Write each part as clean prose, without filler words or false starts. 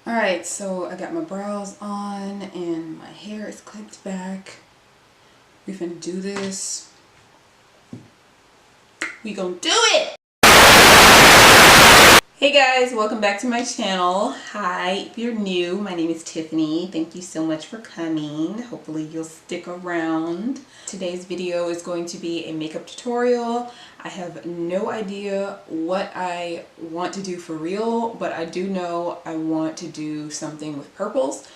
Alright, so I got my brows on and my hair is clipped back. We finna do this. We gonna do it! Hey guys, welcome back to my channel. Hi, if you're new, my name is Tiffany. Thank you so much for coming. Hopefully you'll stick around. Today's video is going to be a makeup tutorial. I have no idea what I want to do for real, but I do know I want to do something with purples.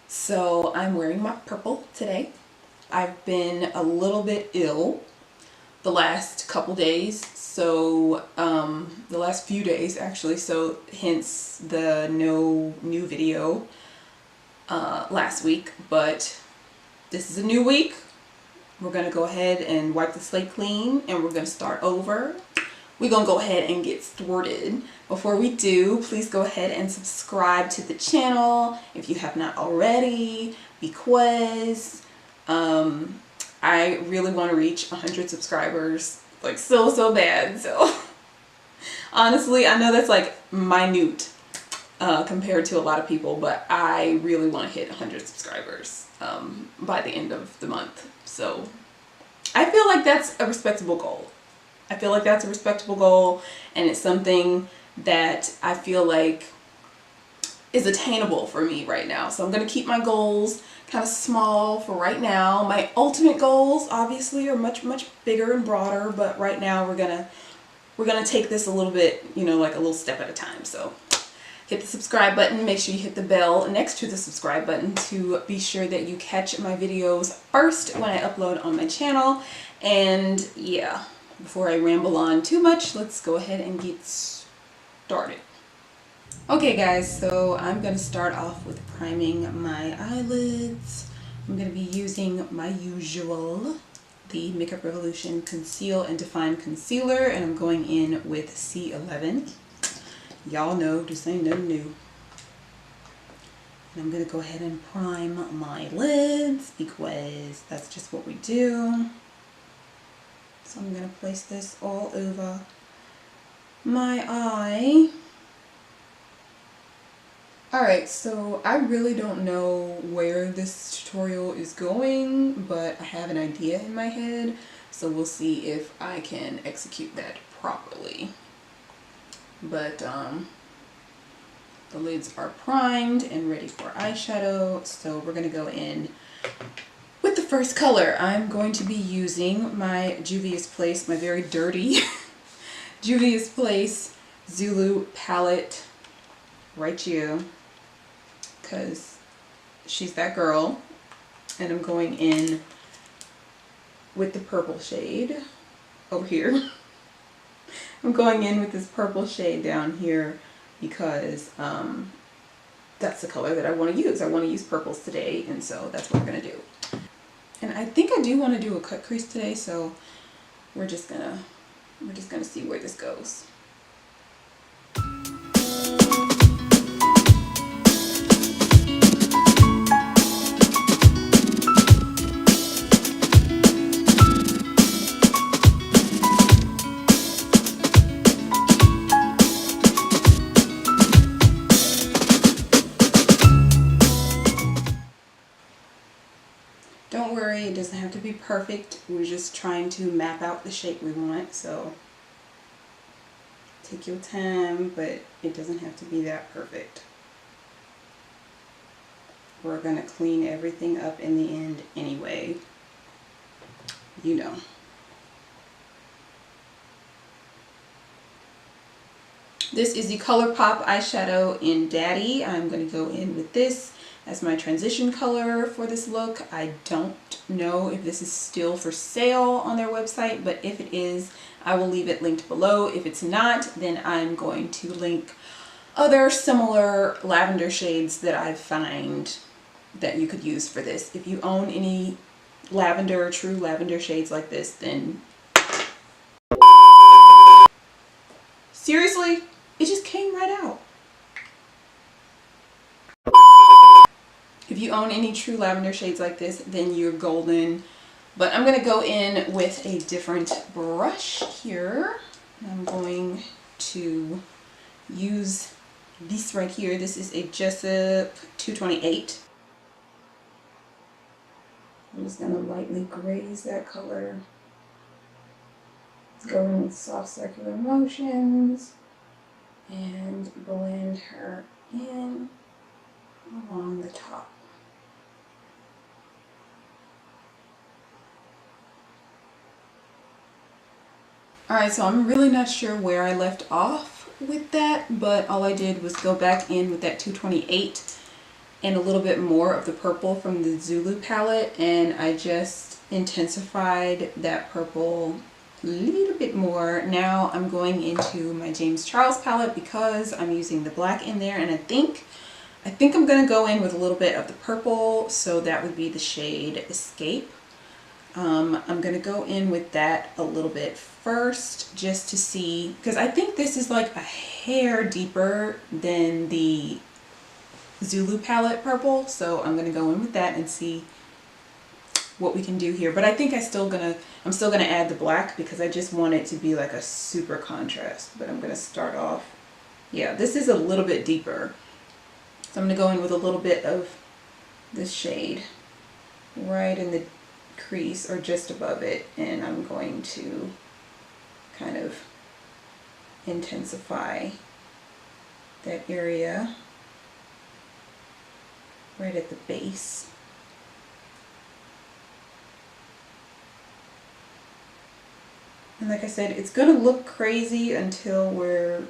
So I'm wearing my purple today. I've been a little bit ill the last couple days, so the last few days actually, so hence the no new video last week. But this is a new week. We're gonna go ahead and wipe the slate clean and we're gonna start over. We're gonna go ahead and get started. Before we do, please go ahead and subscribe to the channel if you have not already, because I really want to reach 100 subscribers, like so bad. So honestly, I know that's like minute compared to a lot of people, but I really want to hit 100 subscribers by the end of the month. So I feel like that's a respectable goal. I feel like that's a respectable goal, and it's something that I feel like is attainable for me right now. So I'm going to keep my goals kind of small for right now. My ultimate goals obviously are much bigger and broader, but right now we're gonna take this a little bit, you know, like a little step at a time. So hit the subscribe button, make sure you hit the bell next to the subscribe button to be sure that you catch my videos first when I upload on my channel. And yeah, before I ramble on too much, let's go ahead and get started. Okay guys, so I'm going to start off with priming my eyelids. I'm going to be using my usual, the Makeup Revolution Conceal and Define Concealer, and I'm going in with C11. Y'all know this ain't nothing new. And I'm going to go ahead and prime my lids because that's just what we do. So I'm going to place this all over my eye. Alright, so I really don't know where this tutorial is going, but I have an idea in my head, so we'll see if I can execute that properly. But the lids are primed and ready for eyeshadow, so we're going to go in with the first color. I'm going to be using my Juvia's Place, my very dirty Juvia's Place Zulu palette right here, because she's that girl. And I'm going in with the purple shade over here. I'm going in with this purple shade down here because that's the color that I want to use. I want to use purples today, and so that's what we're going to do. And I think I do want to do a cut crease today, so we're just gonna see where this goes. Don't worry, it doesn't have to be perfect. We're just trying to map out the shape we want, so take your time, but it doesn't have to be that perfect. We're going to clean everything up in the end anyway, you know. This is the ColourPop eyeshadow in Daddy. I'm going to go in with this as my transition color for this look. I don't know if this is still for sale on their website, but if it is, I will leave it linked below. If it's not, then I'm going to link other similar lavender shades that I find that you could use for this. If you own any lavender, true lavender shades like this, then seriously, it just came right out. If you own any true lavender shades like this, then you're golden. But I'm going to go in with a different brush here. I'm going to use this right here. This is a Jessup 228. I'm just gonna lightly graze that color. Let's go in with soft circular motions and blend her in along the top. Alright, so I'm really not sure where I left off with that, but all I did was go back in with that 228 and a little bit more of the purple from the Zulu palette, and I just intensified that purple a little bit more. Now I'm going into my James Charles palette because I'm using the black in there, and I think I'm going to go in with a little bit of the purple, so that would be the shade Escape. I'm going to go in with that a little bit first just to see, because I think this is like a hair deeper than the Zulu palette purple, so I'm going to go in with that and see what we can do here. But I think I'm still gonna add the black because I just want it to be like a super contrast. But I'm going to start off, yeah, this is a little bit deeper, so I'm going to go in with a little bit of this shade right in the crease or just above it, and I'm going to kind of intensify that area right at the base. And like I said, it's gonna look crazy until we're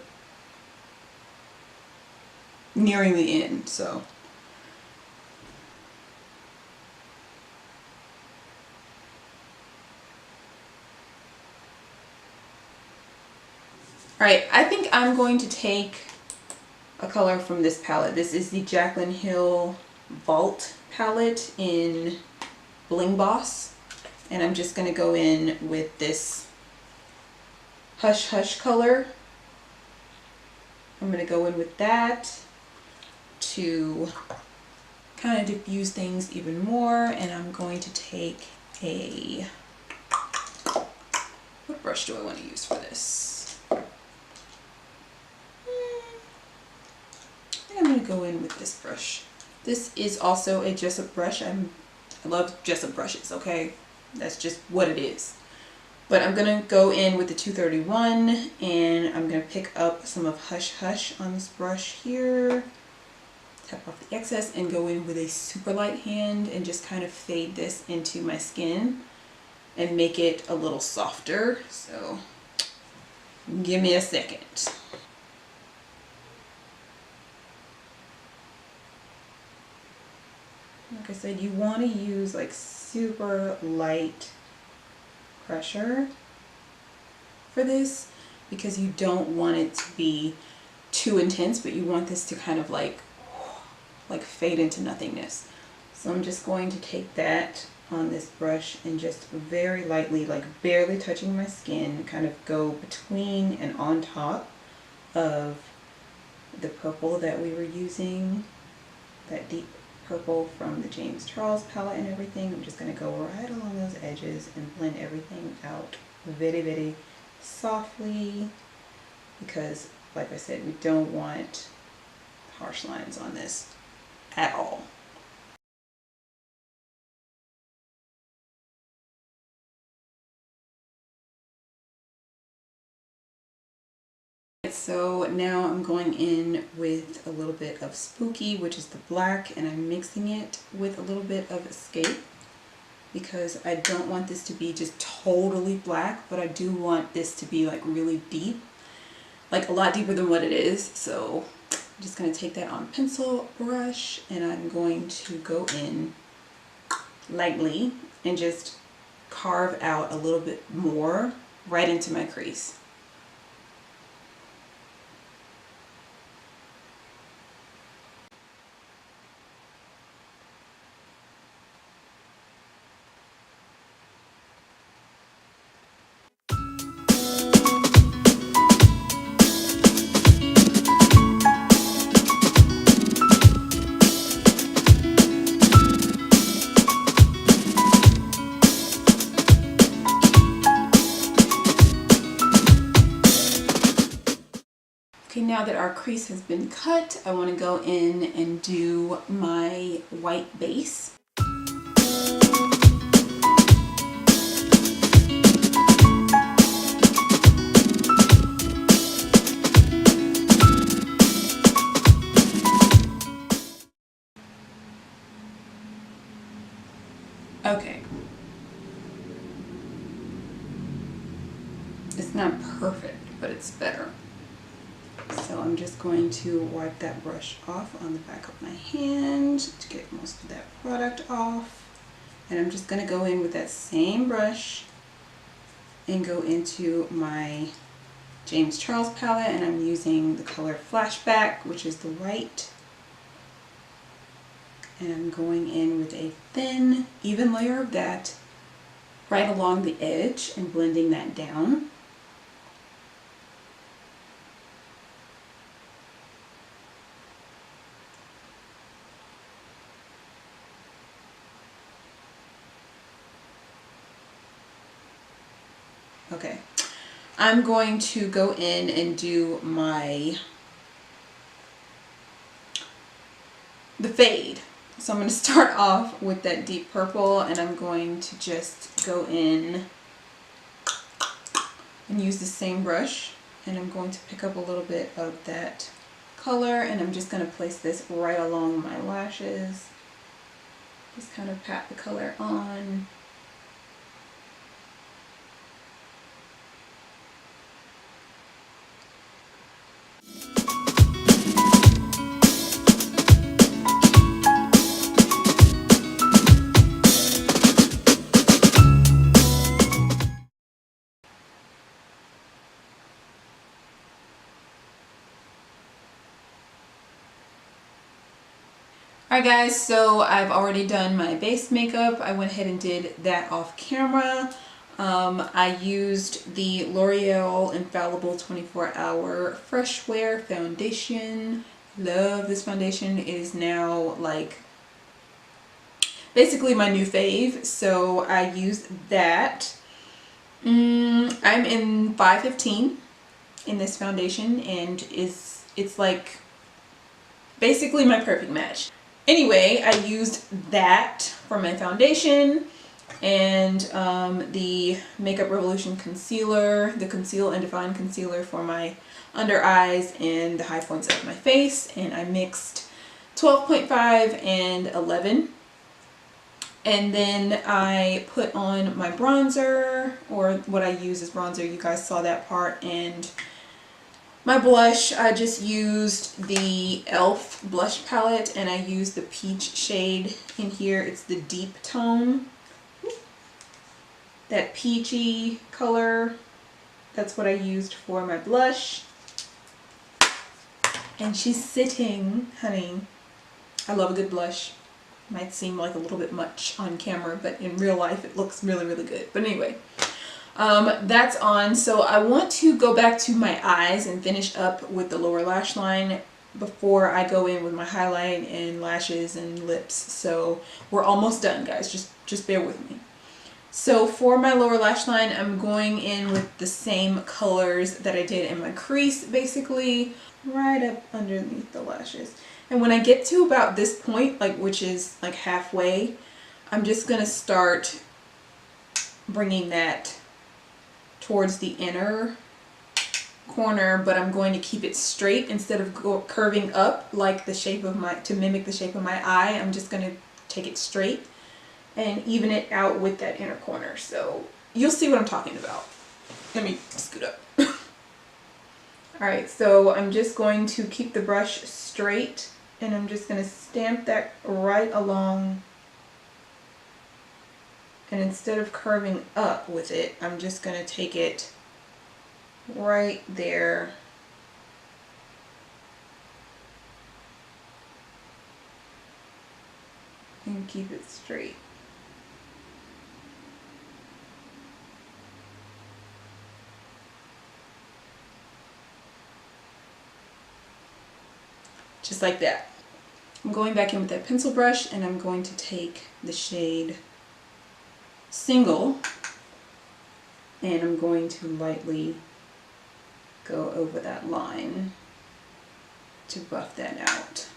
nearing the end, so. Alright, I think I'm going to take a color from this palette. This is the Jaclyn Hill Vault palette in Bling Boss. And I'm just going to go in with this Hush Hush color. I'm going to go in with that to kind of diffuse things even more. And I'm going to take a... what brush do I want to use for this? I'm going to go in with this brush. This is also a Jessup brush. I love Jessup brushes, okay? That's just what it is. But I'm going to go in with the 231, and I'm going to pick up some of Hush Hush on this brush here. Tap off the excess and go in with a super light hand and just kind of fade this into my skin and make it a little softer. So give me a second. Like I said, you want to use like super light pressure for this because you don't want it to be too intense, but you want this to kind of like fade into nothingness. So I'm just going to take that on this brush and just very lightly, like barely touching my skin, kind of go between and on top of the purple that we were using, that deep purple from the James Charles palette and everything. I'm just going to go right along those edges and blend everything out very, very softly because, like I said, we don't want harsh lines on this at all. So now I'm going in with a little bit of Spooky, which is the black, and I'm mixing it with a little bit of Escape because I don't want this to be just totally black, but I do want this to be like really deep, like a lot deeper than what it is. So I'm just going to take that on a pencil brush and I'm going to go in lightly and just carve out a little bit more right into my crease. now that our crease has been cut, I want to go in and do my white base. Okay. It's not perfect, but it's better. So I'm just going to wipe that brush off on the back of my hand to get most of that product off. And I'm just going to go in with that same brush and go into my James Charles palette, and I'm using the color Flashback, which is the white. And I'm going in with a thin, even layer of that right along the edge and blending that down. Okay, I'm going to go in and do the fade. So I'm going to start off with that deep purple, and I'm going to just go in and use the same brush, and I'm going to pick up a little bit of that color, and I'm just going to place this right along my lashes. Just kind of pat the color on. Alright guys, so I've already done my base makeup. I went ahead and did that off camera. I used the L'Oreal Infallible 24-Hour Fresh Wear foundation. Love this foundation. It is now like basically my new fave, so I used that. I'm in 515 in this foundation, and it's like basically my perfect match. Anyway, I used that for my foundation, and the Makeup Revolution concealer, the Conceal and Define concealer for my under eyes and the high points of my face, and I mixed 12.5 and 11. And then I put on my bronzer, or what I use is bronzer, you guys saw that part, and my blush. I just used the E.L.F blush palette, and I used the peach shade in here. It's the deep tone, that peachy color. That's what I used for my blush. And she's sitting, honey. I love a good blush. Might seem like a little bit much on camera, but in real life it looks really, really good. But anyway, that's on. So I want to go back to my eyes and finish up with the lower lash line before I go in with my highlight and lashes and lips. So we're almost done, guys. Just bear with me. So for my lower lash line, I'm going in with the same colors that I did in my crease, basically right up underneath the lashes. And when I get to about this point, like which is like halfway, I'm just gonna start bringing that towards the inner corner, but I'm going to keep it straight instead of curving up like the shape of my, to mimic the shape of my eye. I'm just going to take it straight and even it out with that inner corner. So you'll see what I'm talking about. Let me scoot up. Alright, so I'm just going to keep the brush straight, and I'm just going to stamp that right along. And instead of curving up with it, I'm just going to take it right there. And keep it straight. Just like that. I'm going back in with that pencil brush, and I'm going to take the shade Single, and I'm going to lightly go over that line. to buff that out.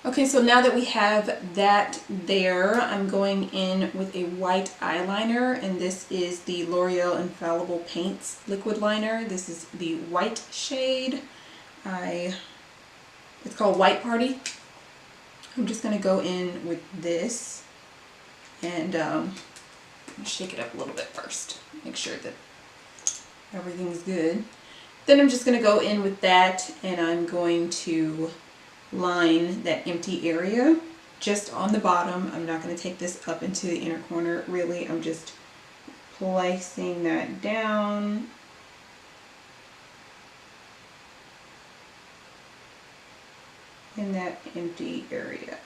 Okay, so now that we have that there, I'm going in with a white eyeliner, and this is the L'Oreal Infallible Paints liquid liner. This is the white shade. It's called White Party. I'm just going to go in with this and shake it up a little bit first. Make sure that everything's good. Then I'm just going to go in with that, and I'm going to line that empty area just on the bottom. I'm not going to take this up into the inner corner really. I'm just placing that down. In that empty area.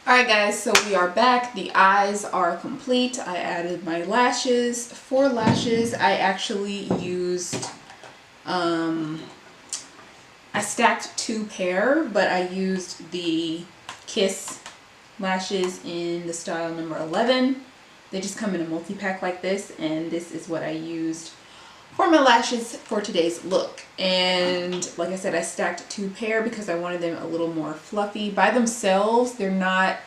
Alright guys, so we are back. The eyes are complete. I added my lashes. For lashes, I actually used I stacked 2 pair, but I used the Kiss lashes in the style number 11. They just come in a multi-pack like this, and this is what I used for my lashes for today's look. And like I said, I stacked 2 pair because I wanted them a little more fluffy. By themselves, they're not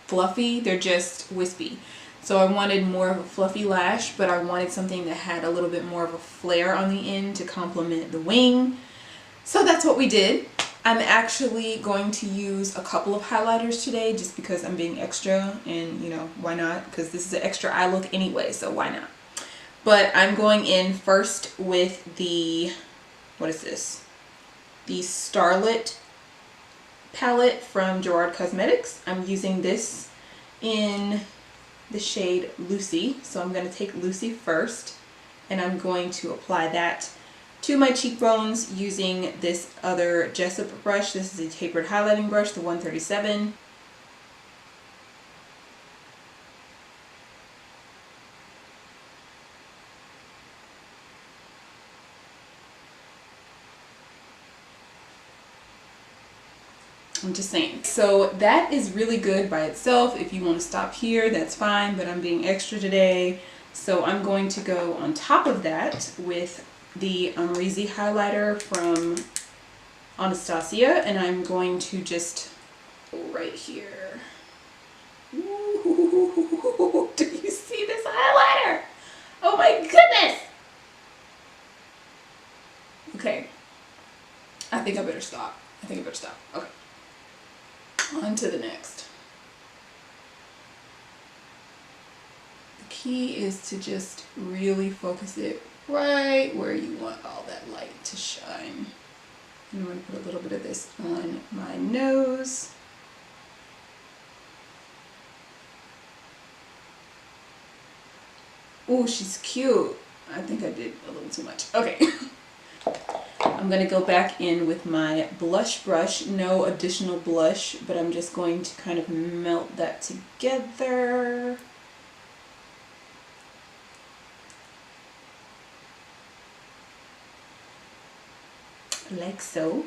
fluffy, they're just wispy. So I wanted more of a fluffy lash, but I wanted something that had a little bit more of a flare on the end to complement the wing. So that's what we did. I'm actually going to use a couple of highlighters today just because I'm being extra, and you know, why not? Because this is an extra eye look anyway, so why not? But I'm going in first with the, what is this? The Starlit palette from Gerard Cosmetics. I'm using this in the shade Lucy. So I'm going to take Lucy first, and I'm going to apply that to my cheekbones using this other Jessup brush. This is a tapered highlighting brush, the 137. I'm just saying. So that is really good by itself. If you want to stop here, that's fine, but I'm being extra today. So I'm going to go on top of that with the Amrezy highlighter from Ananstasia, and I'm going to just go right here. Ooh, do you see this highlighter? Oh my goodness! Okay, I think I better stop. Okay, on to the next. The key is to just really focus it right where you want all that light to shine. I'm going to put a little bit of this on my nose. Oh, she's cute. I think I did a little too much. Okay. I'm going to go back in with my blush brush. No additional blush, but I'm just going to kind of melt that together. Like so.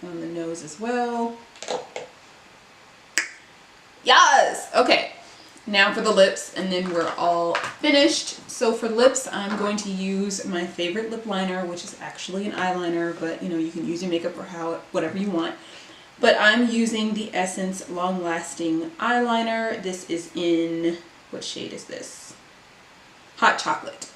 On the nose as well. Yes! Okay. Now for the lips, and then we're all finished. So for lips, I'm going to use my favorite lip liner, which is actually an eyeliner, but you know, you can use your makeup for whatever you want. But I'm using the Essence Long Lasting Eyeliner. This is in, what shade is this? Hot Chocolate.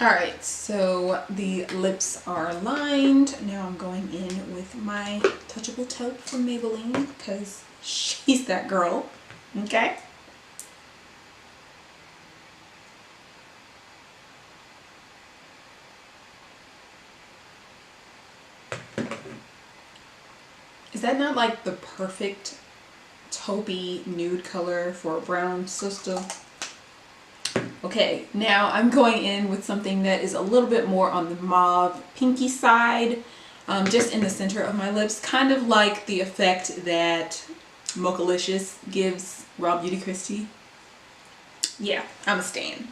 Alright, so the lips are lined. Now I'm going in with my Touchable Taupe from Maybelline because she's that girl. Okay? Is that not like the perfect taupey nude color for a brown sister? Okay, now I'm going in with something that is a little bit more on the mauve pinky side, just in the center of my lips, kind of like the effect that Mochalicious gives Raw Beauty Kristi. Yeah, I'm a stan.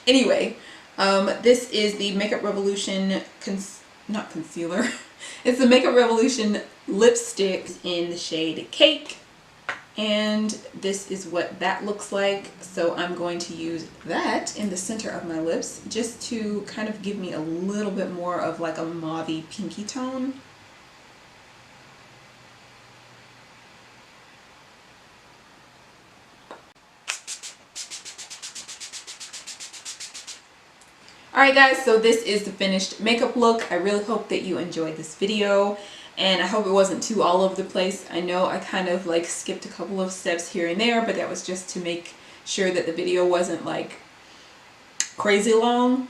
Anyway, this is the Makeup Revolution not concealer. It's the Makeup Revolution lipstick in the shade Cake. And this is what that looks like. So I'm going to use that in the center of my lips just to kind of give me a little bit more of like a mauve-y pinky tone. Alright guys, so this is the finished makeup look. I really hope that you enjoyed this video. And I hope it wasn't too all over the place. I know I kind of like skipped a couple of steps here and there, but that was just to make sure that the video wasn't like crazy long.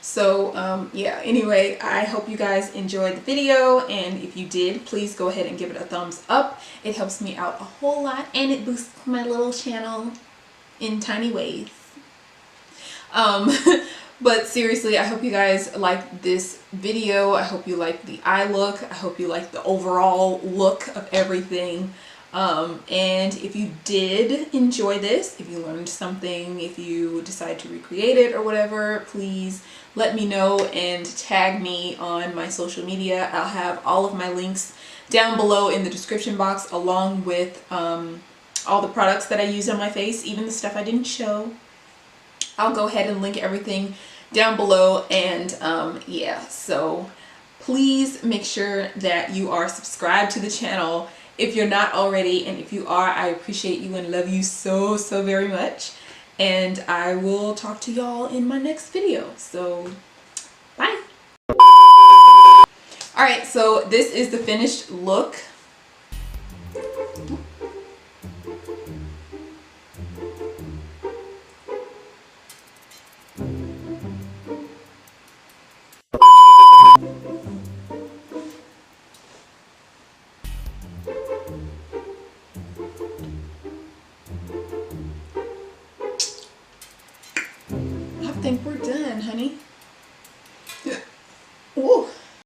So yeah, anyway, I hope you guys enjoyed the video, and if you did, please go ahead and give it a thumbs up. It helps me out a whole lot and it boosts my little channel in tiny ways. But seriously, I hope you guys liked this video. I hope you liked the eye look. I hope you liked the overall look of everything. And if you did enjoy this, if you learned something, if you decide to recreate it or whatever, please let me know and tag me on my social media. I'll have all of my links down below in the description box, along with all the products that I use on my face, even the stuff I didn't show. I'll go ahead and link everything down below, and yeah, so please make sure that you are subscribed to the channel if you're not already, and if you are, I appreciate you and love you so very much, and I will talk to y'all in my next video. So bye. Alright, so this is the finished look. I think we're done, honey.